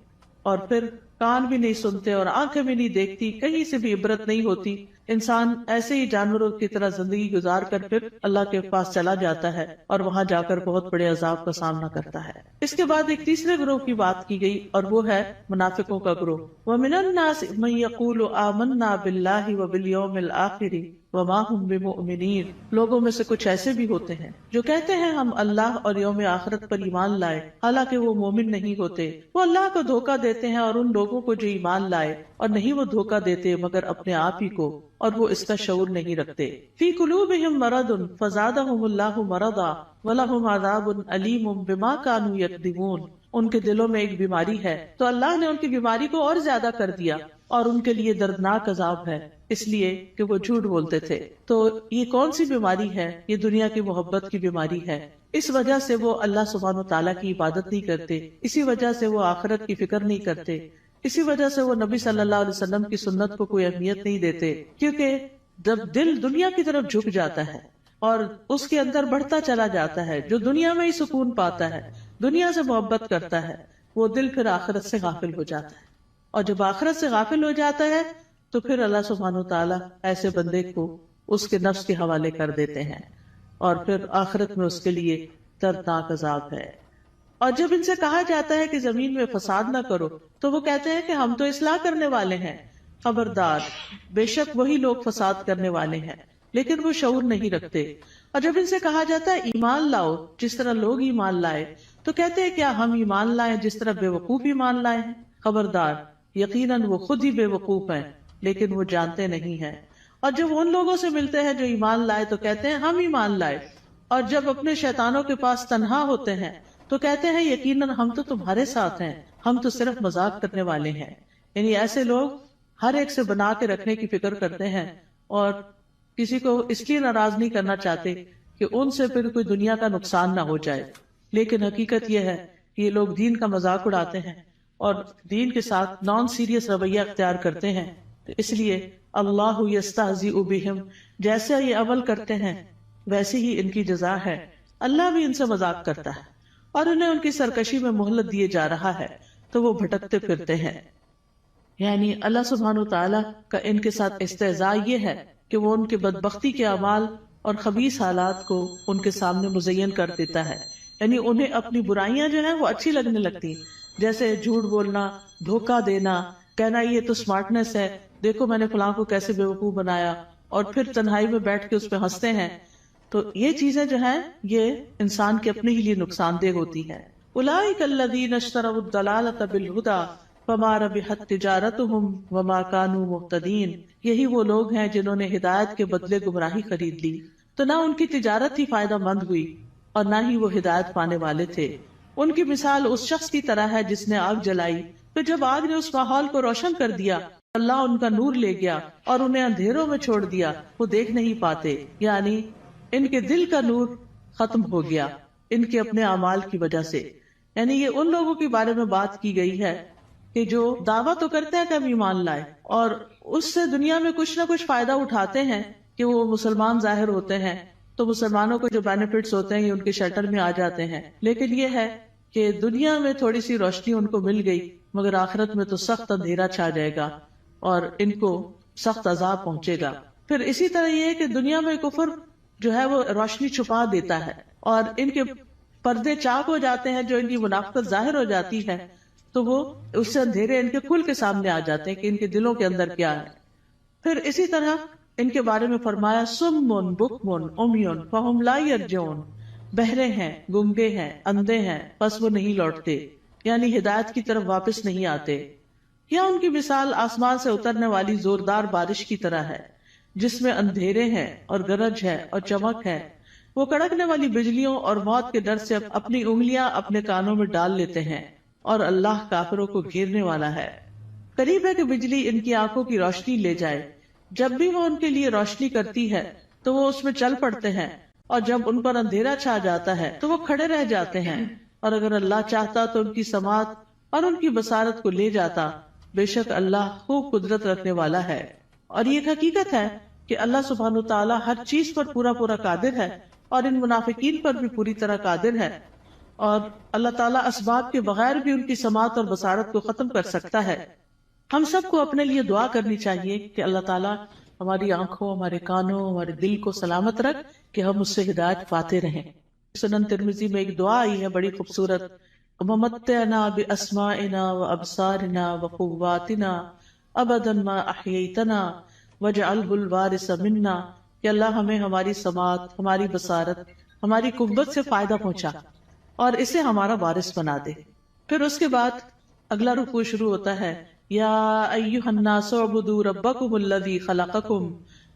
اور پھر کان بھی نہیں سنتے اور آنکھیں بھی نہیں دیکھتی، کہیں سے بھی عبرت نہیں ہوتی. انسان ایسے ہی جانوروں کی طرح زندگی گزار کر پھر اللہ کے پاس چلا جاتا ہے اور وہاں جا کر بہت بڑے عذاب کا سامنا کرتا ہے. اس کے بعد ایک تیسرے گروہ کی بات کی گئی اور وہ ہے منافقوں کا گروہ. وَمِنَ النَّاسِ مَن يَقُولُ آمَنَّا بِاللَّهِ وَبِالْيَوْمِ الْآخِرِ وَمَا هُمْ بِمُؤْمِنِينَ. لوگوں میں سے کچھ ایسے بھی ہوتے ہیں جو کہتے ہیں ہم اللہ اور یوم آخرت پر ایمان لائے، حالانکہ وہ مومن نہیں ہوتے. وہ اللہ کو دھوکہ دیتے ہیں اور ان لوگوں کو جو ایمان لائے، اور نہیں وہ دھوکہ دیتے مگر اپنے آپ ہی کو، اور وہ اس کا شعور نہیں رکھتے. فی قلوبہم مرض فزادہم اللہ مرضا ولہم عذاب علیم بما کانوا یکذبون. ان کے دلوں میں ایک بیماری ہے تو اللہ نے ان کی بیماری کو اور زیادہ کر دیا اور ان کے لیے دردناک عذاب ہے، اس لیے کہ وہ جھوٹ بولتے تھے. تو یہ کون سی بیماری ہے؟ یہ دنیا کی محبت کی بیماری ہے. اس وجہ سے وہ اللہ سبحانہ و تعالیٰ کی عبادت نہیں کرتے، اسی وجہ سے وہ آخرت کی فکر نہیں کرتے، اسی وجہ سے وہ نبی صلی اللہ علیہ وسلم کی سنت کو کوئی اہمیت نہیں دیتے. کیونکہ جب دل دنیا کی طرف جھک جاتا ہے اور اس کے اندر بڑھتا چلا جاتا ہے، جو دنیا میں ہی سکون پاتا ہے، دنیا سے محبت کرتا ہے، وہ دل پھر آخرت سے غافل ہو جاتا ہے. اور جب آخرت سے غافل ہو جاتا ہے تو پھر اللہ سبحانہ و تعالیٰ ایسے بندے کو اس کے نفس کے حوالے کر دیتے ہیں اور پھر آخرت میں اس کے لیے دردناک عذاب ہے. اور جب ان سے کہا جاتا ہے کہ زمین میں فساد نہ کرو تو وہ کہتے ہیں کہ ہم تو اصلاح کرنے والے ہیں. خبردار، بے شک وہی لوگ فساد کرنے والے ہیں لیکن وہ شعور نہیں رکھتے. اور جب ان سے کہا جاتا ہے ایمان لاؤ جس طرح لوگ ایمان لائے، تو کہتے ہیں کیا ہم ایمان لائیں جس طرح بے وقوف ایمان لائے ہیں؟ خبردار، یقیناً وہ خود ہی بے وقوف ہیں لیکن وہ جانتے نہیں ہیں. اور جب ان لوگوں سے ملتے ہیں جو ایمان لائے تو کہتے ہیں ہم ایمان لائے، اور جب اپنے شیطانوں کے پاس تنہا ہوتے ہیں تو کہتے ہیں یقیناً ہم تو تمہارے ساتھ ہیں، ہم تو صرف مذاق کرنے والے ہیں. یعنی ایسے لوگ ہر ایک سے بنا کے رکھنے کی فکر کرتے ہیں اور کسی کو اس لیے ناراض نہیں کرنا چاہتے کہ ان سے پھر کوئی دنیا کا نقصان نہ ہو جائے. لیکن حقیقت یہ ہے کہ یہ لوگ دین کا مذاق اڑاتے ہیں اور دین کے ساتھ نان سیریس رویہ اختیار کرتے ہیں. تو اس لیے اللہ یستہزئ بہم، جیسے یہ عمل کرتے ہیں ویسے ہی ان کی جزا ہے. اللہ بھی ان سے مذاق کرتا ہے اور انہیں ان کی سرکشی میں مہلت دیے جا رہا ہے تو وہ بھٹکتے پھرتے ہیں. یعنی اللہ سبحانہ وتعالی کا ان کے ساتھ استہزاء یہ ہے کہ وہ ان کے بدبختی کے اعمال اور خبیث حالات کو ان کے سامنے مزین کر دیتا ہے. یعنی انہیں اپنی برائیاں جو ہیں وہ اچھی لگنے لگتی، جیسے جھوٹ بولنا، دھوکہ دینا، کہنا یہ تو سمارٹنس ہے، دیکھو میں نے فلاں کو کیسے بیوقوف بنایا، اور پھر تنہائی میں بیٹھ کے اس پہ ہنستے ہیں. تو یہ چیزیں جو ہیں یہ انسان کے اپنے ہی لیے نقصان دہ ہوتی ہیں. اولئک الذین اشتروا الضلالۃ بالہدی فما ربحت تجارتہم وما کانوا مہتدین. یہی وہ لوگ ہیں جنہوں نے ہدایت کے بدلے گمراہی خرید لی، تو نہ ان کی تجارت ہی فائدہ مند ہوئی اور نہ ہی وہ ہدایت پانے والے تھے. ان کی مثال اس شخص کی طرح ہے جس نے آگ جلائی، پھر جب آگ نے اس ماحول کو روشن کر دیا اللہ ان کا نور لے گیا اور انہیں اندھیروں میں چھوڑ دیا، وہ دیکھ نہیں پاتے. یعنی ان کے دل کا نور ختم ہو گیا ان کے اپنے اعمال کی وجہ سے. یعنی یہ ان لوگوں کے بارے میں بات کی گئی ہے کہ جو دعویٰ تو کرتے ہیں کہ ہم ایمان لائے اور اس سے دنیا میں کچھ نہ کچھ فائدہ اٹھاتے ہیں کہ وہ مسلمان ظاہر ہوتے ہیں تو مسلمانوں کو جو بینیفٹس ہوتے ہیں یہ ان کے شیلٹر میں آ جاتے ہیں. لیکن یہ ہے کہ دنیا میں تھوڑی سی روشنی ان کو مل گئی مگر آخرت میں تو سخت اندھیرا چھا جائے گا اور ان کو سخت عذاب پہنچے گا. پھر اسی طرح یہ ہے کہ دنیا میں کفر جو ہے وہ روشنی چھپا دیتا ہے اور ان کے پردے چاک ہو جاتے ہیں، جو ان کی منافقت ظاہر ہو جاتی ہے تو وہ اس سے اندھیرے ان کے کھل کے سامنے آ جاتے ہیں کہ ان کے دلوں کے اندر کیا ہے. پھر اسی طرح ان کے بارے میں فرمایا سم بکم عمی فہم لا یرجعون، بہرے ہیں، گنگے ہیں، اندھے ہیں، پس وہ نہیں لوٹتے، یعنی ہدایت کی طرف واپس نہیں آتے. یا ان کی مثال آسمان سے اترنے والی زوردار بارش کی طرح ہے جس میں اندھیرے ہیں اور گرج ہے اور چمک ہے. وہ کڑکنے والی بجلیوں اور موت کے ڈر سے اپنی انگلیاں اپنے کانوں میں ڈال لیتے ہیں اور اللہ کافروں کو گھیرنے والا ہے. قریب ہے کہ بجلی ان کی آنکھوں کی روشنی لے جائے. جب بھی وہ ان کے لیے روشنی کرتی ہے تو وہ اس میں چل پڑتے ہیں اور جب ان پر اندھیرا چھا جاتا ہے تو وہ کھڑے رہ جاتے ہیں. اور اگر اللہ چاہتا تو ان کی سماعت اور ان کی بصارت کو لے جاتا. بے شک اللہ خوب قدرت رکھنے والا ہے. اور یہ حقیقت ہے کہ اللہ سبحانہ تعالیٰ ہر چیز پر پورا قادر ہے اور ان منافقین پر بھی پوری طرح قادر ہے. اور اللہ تعالیٰ اسباب کے بغیر بھی ان کی سماعت اور بصارت کو ختم کر سکتا ہے. ہم سب کو اپنے لیے دعا کرنی چاہیے کہ اللہ تعالیٰ ہماری آنکھوں، ہمارے کانوں، ہمارے دل کو سلامت رکھ کہ ہم اس سے ہدایت پاتے رہیں. سنن ترمذی میں ایک دعا آئی ہے بڑی خوبصورت، وَمَتِّعْنَا بِأَسْمَاعِنَا وَأَبْصَارِنَا وَقُوَّاتِنَا أَبَدًا مَا أَحْيَيْتَنَا وَاجْعَلْهُ الْوَارِثَ مِنَّا، کہ اللہ ہمیں ہماری سماعت، ہماری بصارت، ہماری قوت سے فائدہ پہنچا اور اسے ہمارا وارث بنا دے. پھر اس کے بعد اگلا رکوع شروع ہوتا ہے، یا ایھا الناس اعبدوا ربکم الذی خلقکم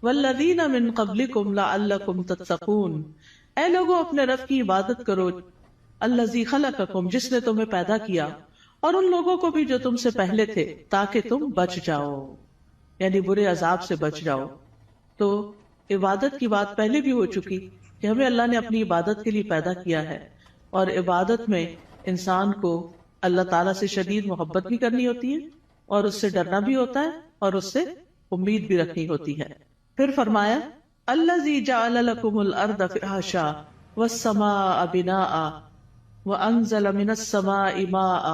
والذین من قبلکم لعلکم تتقون. اے لوگوں اپنے رب کی عبادت کرو، الذی خلقکم جس نے تمہیں پیدا کیا، اور ان لوگوں کو بھی جو تم سے پہلے تھے تاکہ تم بچ جاؤ، یعنی برے عذاب سے بچ جاؤ. تو عبادت کی بات پہلے بھی ہو چکی کہ ہمیں اللہ نے اپنی عبادت کے لیے پیدا کیا ہے اور عبادت میں انسان کو اللہ تعالیٰ سے شدید محبت بھی کرنی ہوتی ہے اور اس سے ڈرنا بھی ہوتا ہے اور اس سے امید بھی رکھنی ہوتی ہے. پھر فرمایا الذی جعل لکم الارض فراشا والسماء بناء وانزل من السماء ماء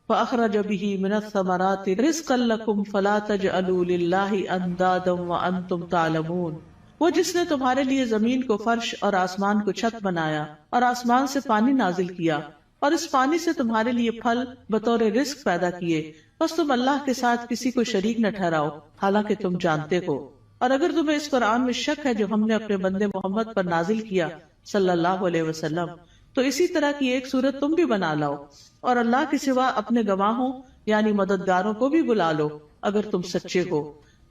فاخرج به من الثمرات رزقا لکم فلا تجعلوا للہ اندادا وانتم تعلمون. وہ جس نے تمہارے لیے زمین کو فرش اور آسمان کو چھت بنایا اور آسمان سے پانی نازل کیا اور اس پانی سے تمہارے لیے پھل بطور رزق پیدا کیے، بس تم اللہ کے ساتھ کسی کو شریک نہ ٹھہراؤ حالانکہ تم جانتے ہو. اور اگر تمہیں اس قرآن میں شک ہے جو ہم نے اپنے بندے محمد پر نازل کیا صلی اللہ علیہ وسلم، تو اسی طرح کی ایک صورت تم بھی بنا لاؤ، اور اللہ کے سوا اپنے گواہوں یعنی مددگاروں کو بھی بلا لو اگر تم سچے ہو۔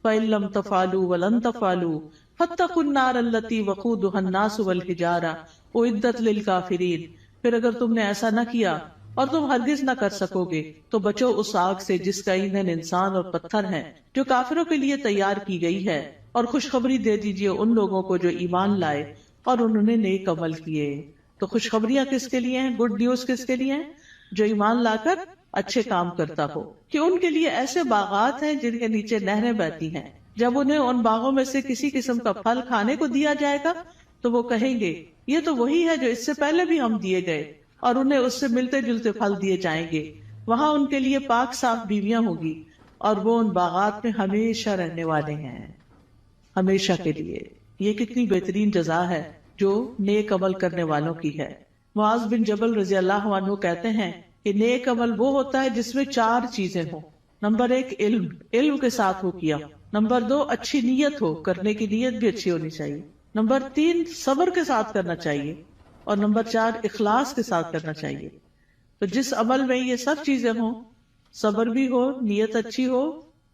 فَإِن لَّمْ تَفْعَلُوا وَلَن تَفْعَلُوا فَاتَّقُوا النَّارَ الَّتِي وَقُودُهَا النَّاسُ وَالْحِجَارَةُ أُعِدَّتْ لِلْكَافِرِينَ، پھر اگر تم نے ایسا نہ کیا اور تم ہرگز نہ کر سکو گے تو بچو اس آگ سے جس کا ایندھن انسان اور پتھر ہے، جو کافروں کے لیے تیار کی گئی ہے، اور خوشخبری دے دیجئے ان لوگوں کو جو ایمان لائے اور انہوں نے نیک عمل کیے۔ تو خوشخبریاں کس کے لیے ہیں؟ گڈ نیوز کس کے لیے ہیں؟ جو ایمان لا کر اچھے کام کرتا ہو، کہ ان کے لیے ایسے باغات ہیں جن کے نیچے نہریں بہتی ہیں، جب انہیں ان باغوں میں سے کسی قسم کا پھل کھانے کو دیا جائے گا تو وہ کہیں گے یہ تو وہی ہے جو اس سے پہلے بھی ہم دیے گئے، اور انہیں اس سے ملتے جلتے پھل دیے جائیں گے۔ وہاں ان کے لیے پاک صاف بیویاں ہوگی، اور وہ ان باغات میں ہمیشہ رہنے والے ہیں، ہمیشہ کے لیے۔ یہ کتنی بہترین جزا ہے جو نیک عمل کرنے والوں کی ہے۔ معاذ بن جبل رضی اللہ عنہ کہتے ہیں کہ نیک عمل وہ ہوتا ہے جس میں 4 چیزیں ہوں۔ نمبر 1 علم کے ساتھ ہو کیا۔ نمبر 2 اچھی نیت ہو، کرنے کی نیت بھی اچھی ہونی چاہیے۔ نمبر 3 صبر کے ساتھ کرنا چاہیے، اور نمبر 4 اخلاص کے ساتھ کرنا چاہیے۔ تو جس عمل میں یہ سب چیزیں ہوں، صبر بھی ہو، نیت اچھی ہو،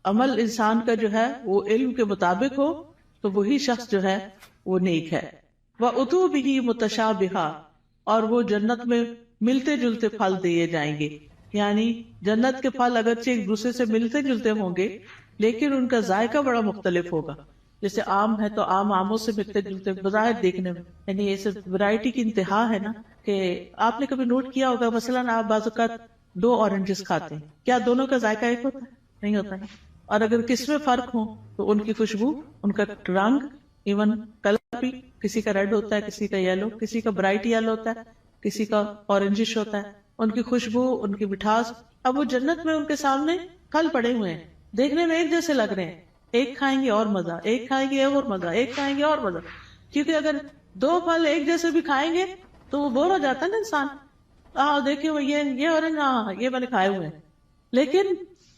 عمل انسان کا جو ہے وہ علم کے مطابق ہو، تو وہی شخص جو ہے وہ نیک ہے۔ وَأُتُوا بِهِ مُتَشَابِهًا، اور وہ جنت میں ملتے جلتے پھل دیے جائیں گے، یعنی جنت کے پھل اگرچہ ایک دوسرے سے ملتے جلتے ہوں گے لیکن ان کا ذائقہ بڑا مختلف ہوگا۔ جیسے آم ہے تو آموں سے ملتے جلتے بظاہر دیکھنے میں، یعنی یہ صرف ورائٹی کی انتہا ہے نا، کہ آپ نے کبھی نوٹ کیا ہوگا مثلاً آپ بعض اوقات 2 اورنجز کھاتے ہیں، کیا دونوں کا ذائقہ ایک ہوتا ہے؟ نہیں ہوتا ہے۔ اور اگر کس میں فرق ہو تو ان کی خوشبو، ان کا رنگ، ایون کلر بھی، کسی کا ریڈ ہوتا ہے، کسی کا یلو، کسی کا برائٹ یلو ہوتا ہے، کسی کا اورنجش ہوتا ہے، ان کی خوشبو، ان کی مٹھاس۔ اب وہ جنت میں ان کے سامنے پھل پڑے ہوئے ہیں، دیکھنے میں ایک جیسے لگ رہے ہیں، ایک کھائیں گے اور مزہ، ایک کھائیں گے اور مزہ، ایک کھائیں گے اور مزہ، کیونکہ اگر 2 پھل ایک جیسے بھی کھائیں گے تو وہ بور ہو جاتا ہے نا انسان۔ دیکھیں وہ یہ اورنج، ہاں یہ میں نے کھائے ہوئے ہیں۔ لیکن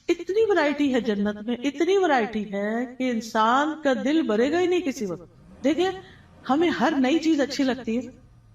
اتنی ورائٹی ہے جنت میں، اتنی ورائٹی ہے کہ انسان کا دل بھرے گا ہی نہیں کسی وقت۔ دیکھیں ہمیں ہر نئی چیز اچھی لگتی ہے،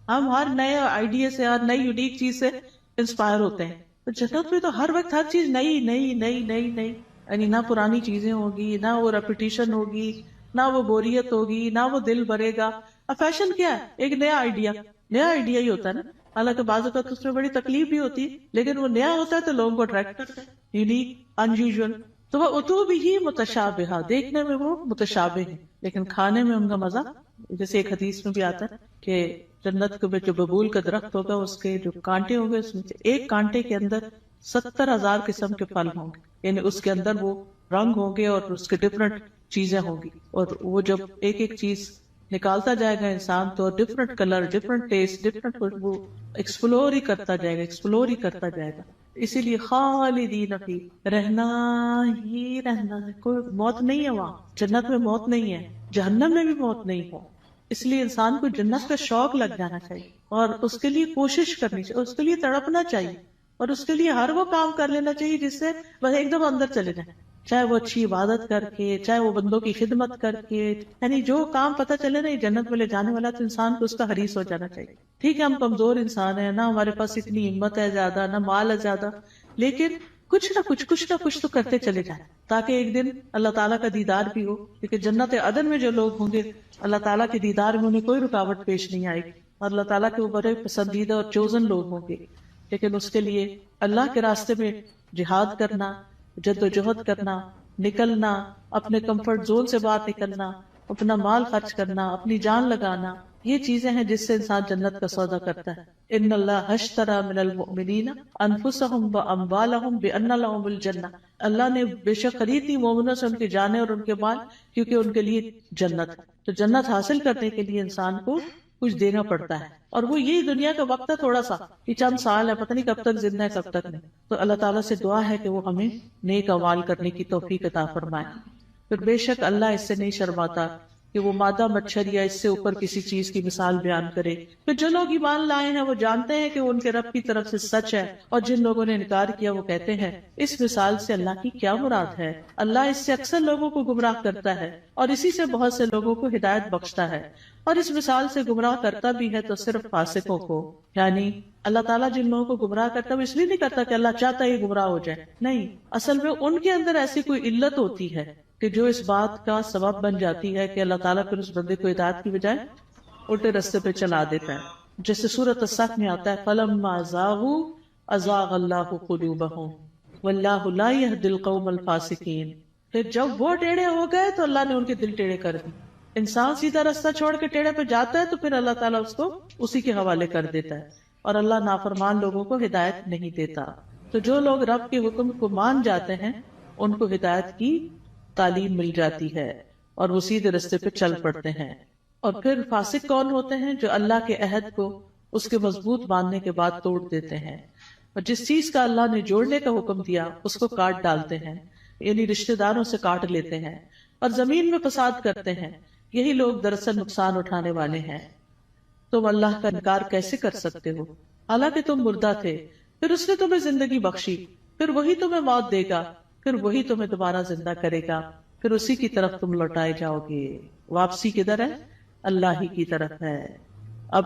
ہم ہر نئے آئیڈیا سے، ہر نئی یونیک چیز سے انسپائر ہوتے ہیں۔ تو جنت میں تو ہر وقت ہر چیز نئی نئی نئی نئی نئی، یعنی نہ پرانی چیزیں ہوگی، نہ وہ ریپیٹیشن ہوگی، نہ وہ بوریت ہوگی، نہ وہ دل بھرے گا۔ اب فیشن کیا ہے؟ ایک نیا آئیڈیا ہی ہوتا ہے نا، حالانکہ بعض اوقات اس میں بڑی تکلیف بھی ہوتی ہے، لیکن وہ نیا ہوتا ہے تو لوگوں کو اٹریکٹ کرتا ہے، یونیک، انیوژل۔ تو وہ اتو بھی متشابہہ، دیکھنے میں وہ متشابہ ہے لیکن کھانے میں ان کا مزہ، جیسے ایک حدیث میں بھی آتا ہے کہ جنت میں جو ببول کا درخت ہوگا اس کے جو کانٹے ہوں گے، اس میں سے ایک کانٹے کے اندر 70,000 قسم کے پھل ہوں گے، یعنی اس کے اندر وہ رنگ ہوں گے اور اس کے ڈفرنٹ چیزیں ہوں گی، اور وہ جب ایک ایک چیز نکالتا جائے گا انسان تو different colour, different test, different خوشبو، ایکسپلور ہی کرتا جائے گا، ایکسپلور ہی کرتا جائے گا۔ اسی لیے خالدین فی، رہنا ہی رہنا ہے، کوئی موت نہیں ہے وہاں، جنت میں موت نہیں ہے، جہنم میں بھی موت نہیں ہے۔ اس لیے انسان کو جنت کا شوق لگ جانا چاہیے اور اس کے لیے کوشش کرنی چاہیے، اس کے لیے تڑپنا چاہیے، اور اس کے لیے ہر وہ کام کر لینا چاہیے جس سے بس ایک دم اندر چلے جائیں، چاہے وہ اچھی عبادت کر کے، چاہے وہ بندوں کی خدمت کر کے، یعنی جو کام پتہ چلے نا یہ جنت میں لے جانے والا، تو انسان کو اس کا حریص ہو جانا چاہیے۔ ٹھیک ہے ہم کمزور انسان ہیں، نہ ہمارے پاس اتنی ہمت ہے زیادہ، نہ مال ہے زیادہ، لیکن کچھ نہ کچھ تو کرتے چلے جائیں تاکہ ایک دن اللہ تعالیٰ کا دیدار بھی ہو، کیونکہ جنت عدن میں جو لوگ ہوں گے اللہ تعالیٰ کے دیدار میں انہیں کوئی رکاوٹ پیش نہیں آئے گی، اور اللہ تعالیٰ کے وہ بڑے پسندیدہ اور چوزن لوگ ہوں گے۔ لیکن اس کے لیے اللہ کے راستے میں جہاد کرنا، جد و جہد کرنا، نکلنا، اپنے کمفرٹ زون سے باہر نکلنا، اپنا مال خرچ کرنا، اپنی جان لگانا، یہ چیزیں ہیں جس سے انسان جنت کا سودا کرتا ہے۔ ان اللہ اشتری من المؤمنین انفسهم واموالهم بان لهم الجنہ، اللہ نے بے شک خرید لی مومنوں سے ان کی جانیں اور ان کے مال، کیونکہ ان کے لیے جنت ہے۔ تو جنت حاصل کرنے کے لیے انسان کو کچھ دینا پڑتا ہے، اور وہ یہی دنیا کا وقت ہے، تھوڑا سا، یہ چند سال ہے، پتہ نہیں کب تک زندہ ہے کب تک نہیں۔ تو اللہ تعالیٰ سے دعا ہے کہ وہ ہمیں نیک اعمال کرنے کی توفیق عطا فرمائے۔ پھر بے شک اللہ اس سے نہیں شرماتا کہ وہ مادہ مچھر یا اس سے اوپر کسی چیز کی مثال بیان کرے. پھر جو لوگ ایمان لائے ہیں وہ جانتے ہیں کہ وہ ان کے رب کی طرف سے سچ ہے، اور جن لوگوں نے انکار کیا وہ کہتے ہیں اس مثال سے اللہ کی کیا مراد ہے. اللہ اس سے اکثر لوگوں کو گمراہ کرتا ہے اور اسی سے بہت سے لوگوں کو ہدایت بخشتا ہے، اور اس مثال سے گمراہ کرتا بھی ہے تو صرف فاسقوں کو. یعنی اللہ تعالیٰ جن لوگوں کو گمراہ کرتا ہے وہ اس لیے نہیں کرتا کہ اللہ چاہتا ہے یہ گمراہ ہو جائے، نہیں، اصل میں ان کے اندر ایسی کوئی علت ہوتی ہے کہ جو اس بات کا سبب بن جاتی ہے کہ اللہ تعالیٰ پھر اس بندے کو ہدایت کی بجائے الٹے رستے پہ چلا دیتا ہے. جیسے سورۃ الصف میں آتا ہے فَلَمَّا زَاغُوا أَزَاغَ اللَّهُ قُلُوبَهُمْ وَاللَّهُ لَا يَهْدِي الْقَوْمَ الْفَاسِقِينَ. پھر جب وہ ٹیڑھے ہو گئے تو اللہ نے ان کے دل ٹیڑھے کر دی. انسان سیدھا رستہ چھوڑ کے ٹیڑھے پہ جاتا ہے تو پھر اللہ تعالیٰ اس کو اسی کے حوالے کر دیتا ہے، اور اللہ نافرمان لوگوں کو ہدایت نہیں دیتا. تو جو لوگ رب کے حکم کو مان جاتے ہیں ان کو ہدایت کی تعلیم مل جاتی ہے اور وہ سیدھے رستے پہ چل پڑتے ہیں. اور پھر فاسق کون ہوتے ہیں؟ جو اللہ کے عہد کو اس کے مضبوط باندھنے کے بعد توڑ دیتے ہیں، اور جس چیز کا اللہ نے جوڑنے کا حکم دیا اس کو کاٹ ڈالتے ہیں، یعنی رشتہ داروں سے کاٹ لیتے ہیں اور زمین میں فساد کرتے ہیں. یہی لوگ دراصل نقصان اٹھانے والے ہیں. تم اللہ کا انکار کیسے کر سکتے ہو حالانکہ تم مردہ تھے، پھر اس نے تمہیں زندگی بخشی، پھر وہی تمہیں موت دے گا، پھر وہی تمہیں دوبارہ زندہ کرے گا، پھر اسی کی طرف تم لوٹائے جاؤ گے. واپسی کدھر ہے؟ اللہ ہی کی طرف ہے. اب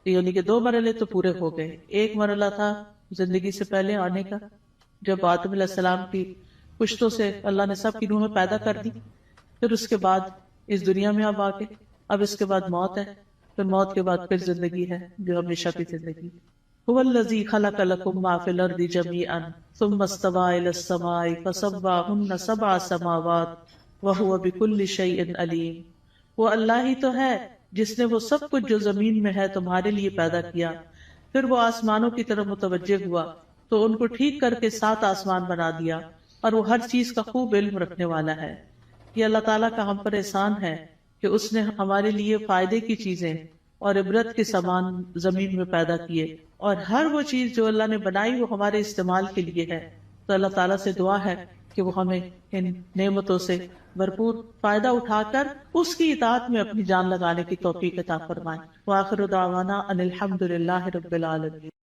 یعنی کہ 2 مرحلے تو پورے ہو گئے. ایک مرحلہ تھا زندگی سے پہلے آنے کا، جب آدم علیہ السلام کی پشتوں سے اللہ نے سب کی روحیں پیدا کر دی. پھر اس کے بعد اس دنیا میں اب آگے، اب اس کے بعد موت ہے، پھر موت کے بعد پھر زندگی ہے جو ہمیشہ کی زندگی. هو الذی خلق لکم ما فی الارض جمیعا ثم استوى الی السماء فسواہن 7 سماوات وہو بکل شیء علیم. وہ اللہ ہی تو ہے جس نے وہ سب کچھ جو زمین میں ہے تمہارے لیے پیدا کیا، پھر وہ آسمانوں کی طرف متوجہ ہوا تو ان کو ٹھیک کر کے 7 آسمان بنا دیا، اور وہ ہر چیز کا خوب علم رکھنے والا ہے. یہ اللہ تعالیٰ کا ہم پر احسان ہے کہ اس نے ہمارے لیے فائدے کی چیزیں اور عبرت کے سامان زمین میں پیدا کیے، اور ہر وہ چیز جو اللہ نے بنائی وہ ہمارے استعمال کے لیے ہے. تو اللہ تعالیٰ سے دعا ہے کہ وہ ہمیں ان نعمتوں سے بھرپور فائدہ اٹھا کر اس کی اطاعت میں اپنی جان لگانے کی توفیق عطا فرمائے. وآخر دعوانا ان الحمد للہ رب العالمین.